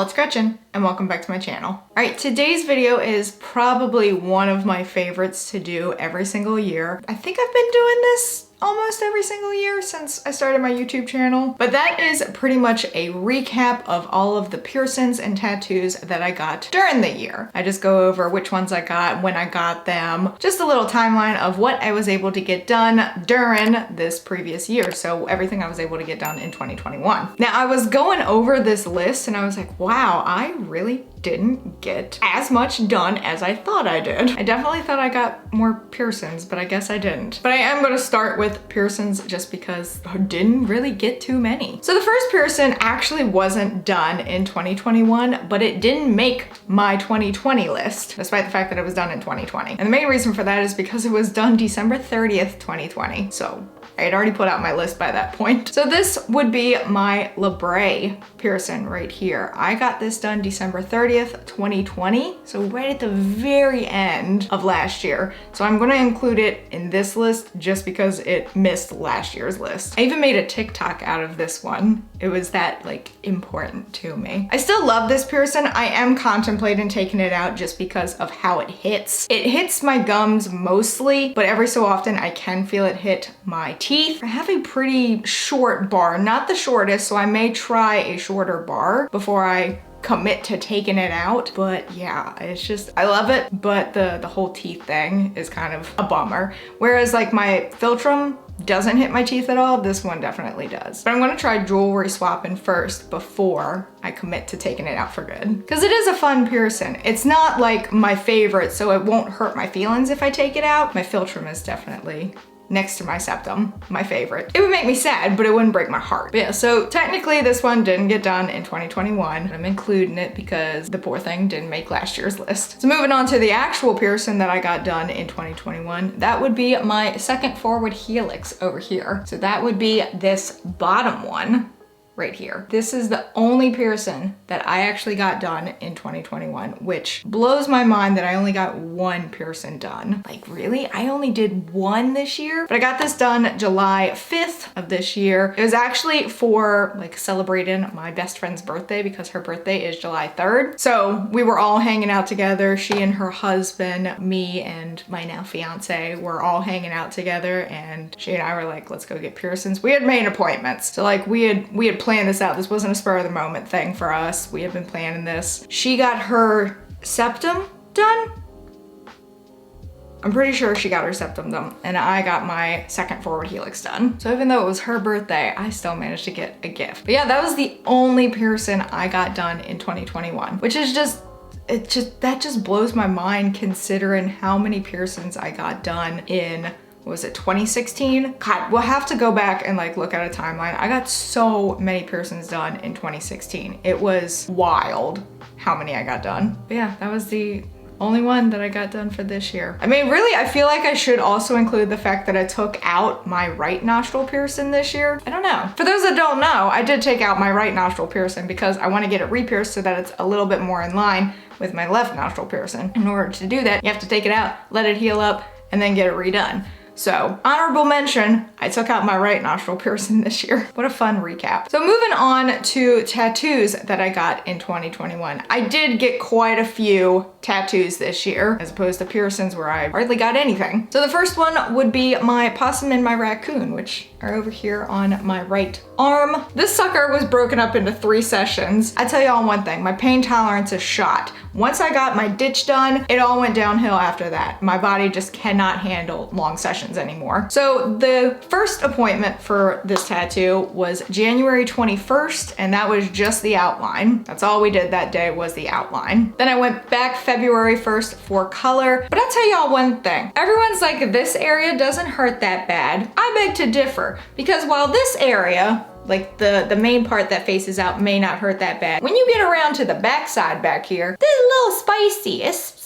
it's Gretchen and welcome back to my channel. All right, today's video is probably one of my favorites to do every single year. I think I've been doing this almost every single year since I started my YouTube channel. But that is pretty much a recap of all of the piercings and tattoos that I got during the year. I just go over which ones I got, when I got them, just a little timeline of what I was able to get done during this previous year. So everything I was able to get done in 2021. Now I was going over this list and I was like, wow, I really didn't get as much done as I thought I did. I definitely thought I got more piercings, but I guess I didn't. But I am gonna start with piercings just because I didn't really get too many. So the first piercing actually wasn't done in 2021, but it didn't make my 2020 list, despite the fact that it was done in 2020. And the main reason for that is because it was done December 30th, 2020. So I had already put out my list by that point. So this would be my labret piercing right here. I got this done December 30th, 2020. So right at the very end of last year. So I'm gonna include it in this list just because it missed last year's list. I even made a TikTok out of this one. It was that like important to me. I still love this piercing. I am contemplating taking it out just because of how it hits. It hits my gums mostly, but every so often I can feel it hit my teeth. I have a pretty short bar, not the shortest, so I may try a shorter bar before I commit to taking it out. But yeah, it's just, I love it, but the whole teeth thing is kind of a bummer. Whereas like my philtrum doesn't hit my teeth at all, this one definitely does. But I'm gonna try jewelry swapping first before I commit to taking it out for good. Because it is a fun piercing. It's not like my favorite, so it won't hurt my feelings if I take it out. My philtrum is definitely next to my septum, my favorite. It would make me sad, but it wouldn't break my heart. But yeah, so technically this one didn't get done in 2021. I'm including it because the poor thing didn't make last year's list. So moving on to the actual piercing that I got done in 2021, that would be my second forward helix over here. So that would be this bottom one right here. This is the only piercing that I actually got done in 2021, which blows my mind that I only got one piercing done. Like really? I only did one this year? But I got this done July 5th of this year. It was actually for like celebrating my best friend's birthday because her birthday is July 3rd. So we were all hanging out together. She and her husband, me and my now fiance were all hanging out together, and she and I were like, let's go get piercings. We had made appointments. So like we had planned this out. This wasn't a spur of the moment thing for us. We had been planning this. She got her septum done. I'm pretty sure she got her septum done, and I got my second forward helix done. So even though it was her birthday, I still managed to get a gift. But yeah, that was the only piercing I got done in 2021, which is that just blows my mind considering how many piercings I got done in, was it 2016? God, we'll have to go back and like look at a timeline. I got so many piercings done in 2016. It was wild how many I got done. But yeah, that was the only one that I got done for this year. I mean, really, I feel like I should also include the fact that I took out my right nostril piercing this year. I don't know. For those that don't know, I did take out my right nostril piercing because I want to get it re-pierced so that it's a little bit more in line with my left nostril piercing. In order to do that, you have to take it out, let it heal up, and then get it redone. So honorable mention, I took out my right nostril piercing this year. What a fun recap. So moving on to tattoos that I got in 2021. I did get quite a few tattoos this year, as opposed to piercings where I hardly got anything. So the first one would be my Possum and my raccoon, which are over here on my right arm. This sucker was broken up into 3 sessions. I tell y'all one thing, my pain tolerance is shot. Once I got my ditch done, it all went downhill after that. My body just cannot handle long sessions anymore. So the first appointment for this tattoo was January 21st, and that was just the outline. That's all we did that day was the outline. Then I went back February 1st for color. But I'll tell y'all one thing. Everyone's like, this area doesn't hurt that bad. I beg to differ, because while this area, like the main part that faces out, may not hurt that bad, when you get around to the backside back here, this is a little spicy. It's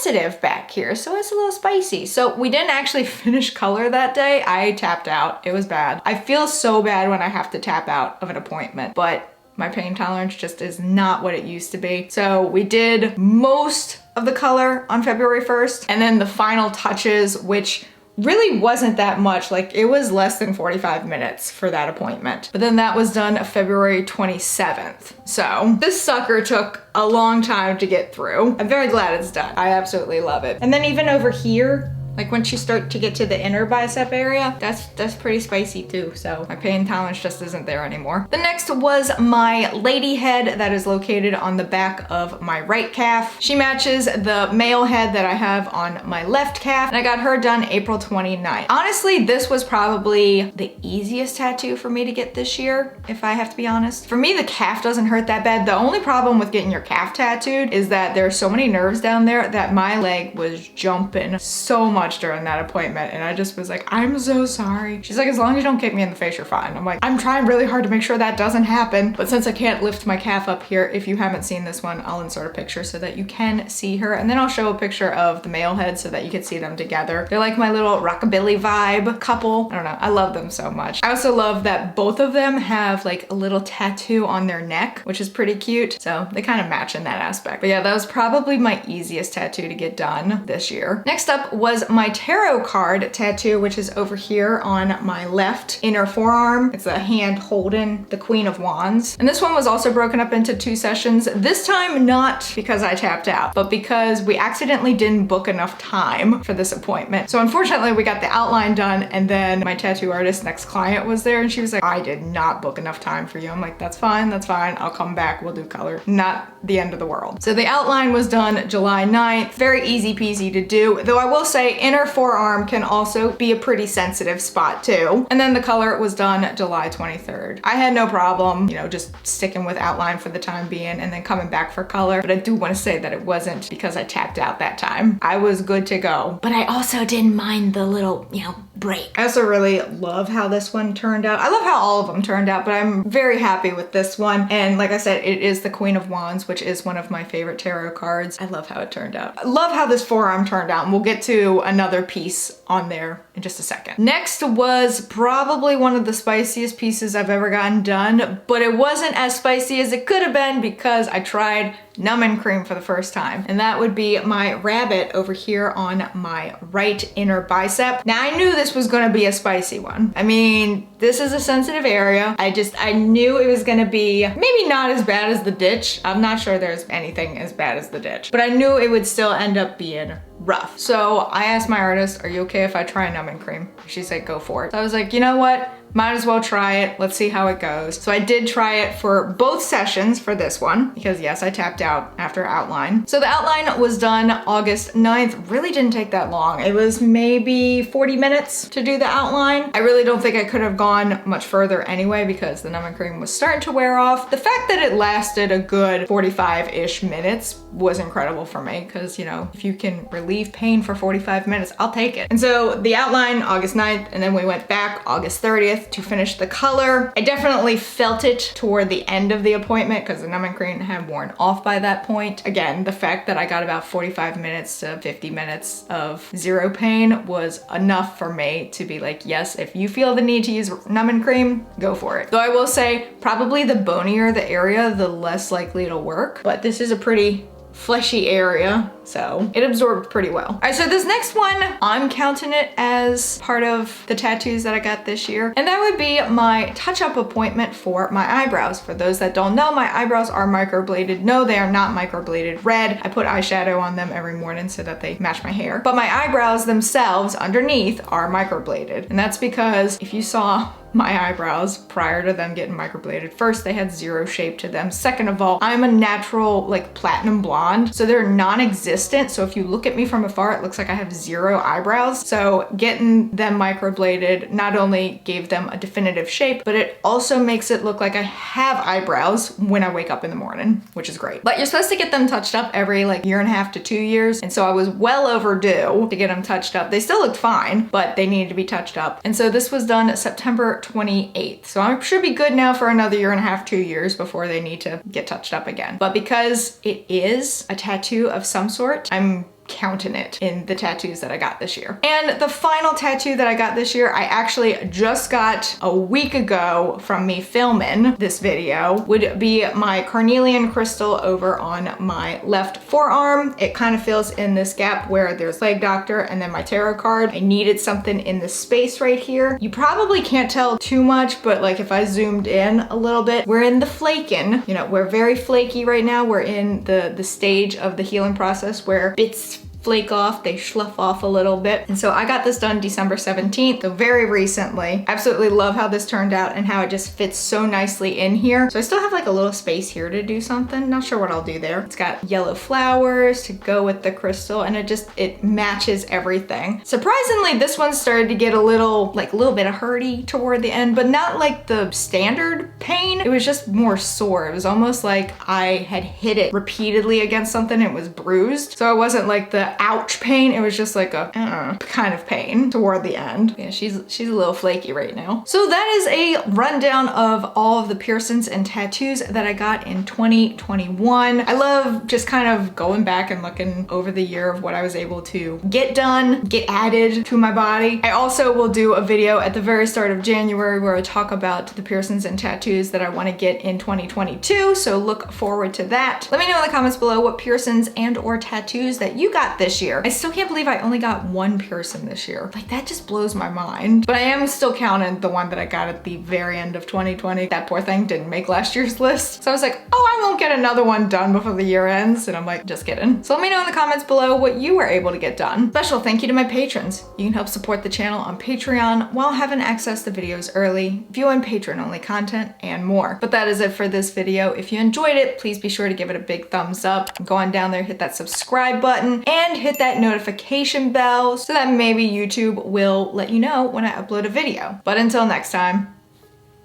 sensitive back here, so it's a little spicy. So we didn't actually finish color that day. I tapped out. It was bad. I feel so bad when I have to tap out of an appointment, but my pain tolerance just is not what it used to be. So we did most of the color on February 1st, and then the final touches, which really wasn't that much. Like it was less than 45 minutes for that appointment. But then that was done February 27th. So this sucker took a long time to get through. I'm very glad it's done. I absolutely love it. And then even over here, like once you start to get to the inner bicep area, that's pretty spicy too. So my pain tolerance just isn't there anymore. The next was my lady head that is located on the back of my right calf. She matches the male head that I have on my left calf, and I got her done April 29th. Honestly, this was probably the easiest tattoo for me to get this year, if I have to be honest. For me, the calf doesn't hurt that bad. The only problem with getting your calf tattooed is that there are so many nerves down there that my leg was jumping so much during that appointment, and I just was like, I'm so sorry. She's like, as long as you don't kick me in the face, you're fine. I'm like, I'm trying really hard to make sure that doesn't happen, but since I can't lift my calf up here, if you haven't seen this one, I'll insert a picture so that you can see her, and then I'll show a picture of the male head so that you can see them together. They're like my little rockabilly vibe couple. I don't know, I love them so much. I also love that both of them have like a little tattoo on their neck, which is pretty cute, so they kind of match in that aspect. But yeah, that was probably my easiest tattoo to get done this year. Next up was my tarot card tattoo, which is over here on my left inner forearm. It's a hand holding the Queen of Wands. And this one was also broken up into 2 sessions. This time not because I tapped out, but because we accidentally didn't book enough time for this appointment. So unfortunately we got the outline done, and then my tattoo artist next client was there and she was like, I did not book enough time for you. I'm like, that's fine, I'll come back, we'll do color. Not the end of the world. So the outline was done July 9th. Very easy peasy to do, though I will say inner forearm can also be a pretty sensitive spot too. And then the color was done July 23rd. I had no problem, you know, just sticking with outline for the time being and then coming back for color. But I do want to say that it wasn't because I tapped out that time. I was good to go. But I also didn't mind the little, you know, break. I also really love how this one turned out. I love how all of them turned out, but I'm very happy with this one. And like I said, it is the Queen of Wands, which is one of my favorite tarot cards. I love how it turned out. I love how this forearm turned out, and we'll get to another piece on there in just a second. Next was probably one of the spiciest pieces I've ever gotten done, but it wasn't as spicy as it could have been because I tried numbing cream for the first time, and that would be my rabbit over here on my right inner bicep. Now I knew this was gonna be a spicy one. I mean, this is a sensitive area. I knew it was gonna be maybe not as bad as the ditch. I'm not sure there's anything as bad as the ditch, but I knew it would still end up being rough. So I asked my artist, are you okay if I try numbing cream? She said, go for it. So I was like, you know what? Might as well try it. Let's see how it goes. So I did try it for both sessions for this one because yes, I tapped out after outline. So the outline was done August 9th. Really didn't take that long. It was maybe 40 minutes to do the outline. I really don't think I could have gone much further anyway because the numbing cream was starting to wear off. The fact that it lasted a good 45-ish minutes was incredible for me because, you know, if you can relieve pain for 45 minutes, I'll take it. And so the outline August 9th, and then we went back August 30th to finish the color. I definitely felt it toward the end of the appointment because the numbing cream had worn off by that point. Again, the fact that I got about 45 minutes to 50 minutes of zero pain was enough for me to be like, yes, if you feel the need to use numbing cream, go for it. Though I will say, probably the bonier the area, the less likely it'll work. But this is a pretty fleshy area, so it absorbed pretty well. All right, so this next one, I'm counting it as part of the tattoos that I got this year, and that would be my touch-up appointment for my eyebrows. For those that don't know, my eyebrows are microbladed. No, they are not microbladed red. I put eyeshadow on them every morning so that they match my hair. But my eyebrows themselves underneath are microbladed, and that's because if you saw my eyebrows prior to them getting microbladed, first, they had zero shape to them. Second of all, I'm a natural like platinum blonde, so they're non-existent. So if you look at me from afar, it looks like I have zero eyebrows. So getting them microbladed not only gave them a definitive shape, but it also makes it look like I have eyebrows when I wake up in the morning, which is great. But you're supposed to get them touched up every like 1.5 to 2 years. And so I was well overdue to get them touched up. They still looked fine, but they needed to be touched up. And so this was done September 28th. So I should be good now for another 1.5 to 2 years before they need to get touched up again. But because it is a tattoo of some sort, I'm counting it in the tattoos that I got this year. And the final tattoo that I got this year, I actually just got a week ago from me filming this video, would be my carnelian crystal over on my left forearm. It kind of fills in this gap where there's leg doctor and then my tarot card. I needed something in this space right here. You probably can't tell too much, but like if I zoomed in a little bit, we're in the flaking. You know, we're very flaky right now. We're in the stage of the healing process where bits flake off, they slough off a little bit. And so I got this done December 17th, so very recently. Absolutely love how this turned out and how it just fits so nicely in here. So I still have like a little space here to do something. Not sure what I'll do there. It's got yellow flowers to go with the crystal and it matches everything. Surprisingly, this one started to get a little bit of hurty toward the end, but not like the standard pain. It was just more sore. It was almost like I had hit it repeatedly against something. It was bruised. So it wasn't like the ouch pain, it was just like a kind of pain toward the end. Yeah, she's a little flaky right now. So that is a rundown of all of the piercings and tattoos that I got in 2021. I love just kind of going back and looking over the year of what I was able to get done, get added to my body. I also will do a video at the very start of January where I talk about the piercings and tattoos that I want to get in 2022, so look forward to that. Let me know in the comments below what piercings and or tattoos that you got this year. I still can't believe I only got one piercing this year. Like, that just blows my mind. But I am still counting the one that I got at the very end of 2020. That poor thing didn't make last year's list. So I was like, oh, I won't get another one done before the year ends. And I'm like, just kidding. So let me know in the comments below what you were able to get done. Special thank you to my patrons. You can help support the channel on Patreon while having access to videos early, viewing patron-only content, and more. But that is it for this video. If you enjoyed it, please be sure to give it a big thumbs up. Go on down there, hit that subscribe button, and hit that notification bell so that maybe YouTube will let you know when I upload a video. But until next time,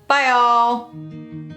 bye y'all!